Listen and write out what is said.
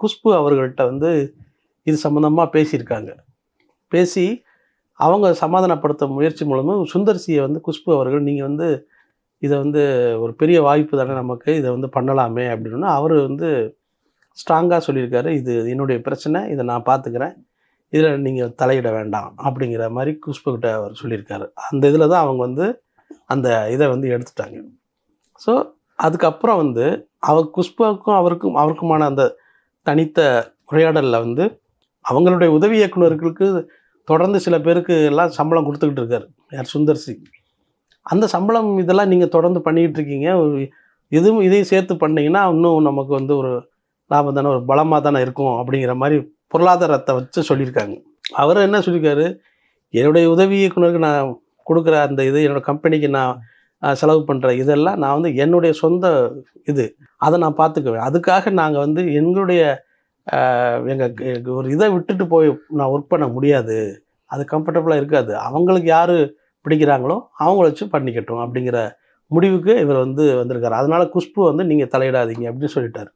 குஷ்பு அவர்கள்ட்ட வந்து இது சம்மந்தமாக பேசியிருக்காங்க. பேசி அவங்க சமாதானப்படுத்த முயற்சி மூலமாக சுந்தர்சியை வந்து குஷ்பு அவர்கள் நீங்கள் வந்து இதை வந்து ஒரு பெரிய வாய்ப்பு தானே நமக்கு, இதை வந்து பண்ணலாமே அப்படின்னா அவர் வந்து ஸ்ட்ராங்காக சொல்லியிருக்காரு. இது என்னுடைய பிரச்சனை, இதை நான் பார்த்துக்கிறேன், இதில் நீங்கள் தலையிட வேண்டாம் அப்படிங்கிற மாதிரி குஷ்புக்கிட்ட அவர் சொல்லியிருக்காரு. அந்த இதில் தான் அவங்க வந்து அந்த இதை வந்து எடுத்துட்டாங்க. ஸோ அதுக்கப்புறம் வந்து குஷ்புவுக்கும் அவருக்குமான அந்த தனித்த உரையாடலில் வந்து அவங்களுடைய உதவி இயக்குநர்களுக்கு தொடர்ந்து சில பேருக்கு எல்லாம் சம்பளம் கொடுத்துக்கிட்டு இருக்காரு யார் சுந்தர்சி. அந்த சம்பளம் இதெல்லாம் நீங்கள் தொடர்ந்து பண்ணிக்கிட்டு இருக்கீங்க, இதையும் சேர்த்து பண்ணிங்கன்னா இன்னும் நமக்கு வந்து ஒரு லாபம் தானே, ஒரு பலமாக தானே இருக்கும் அப்படிங்கிற மாதிரி பொருளாதாரத்தை வச்சு சொல்லியிருக்காங்க. அவர் என்ன சொல்லியிருக்காரு, என்னுடைய உதவி இயக்குநருக்கு நான் கொடுக்குற அந்த இது என்னோடய கம்பெனிக்கு நான் செலவு பண்ணுற இதெல்லாம் நான் வந்து என்னுடைய சொந்த இது, அதை நான் பார்த்துக்குவேன். அதுக்காக நாங்கள் வந்து எங்களுடைய எங்கள் ஒரு இதை விட்டுட்டு போய் நான் ஒர்க் பண்ண முடியாது, அது கம்ஃபர்டபுளாக இருக்காது, அவங்களுக்கு யார் பிடிக்கிறாங்களோ அவங்கள வச்சு பண்ணிக்கட்டும் அப்படிங்கிற முடிவுக்கு இவர் வந்து வந்திருக்காரு. அதனால் குஷ்பு வந்து நீங்கள் தலையிடாதீங்க அப்படின்னு சொல்லிட்டார்.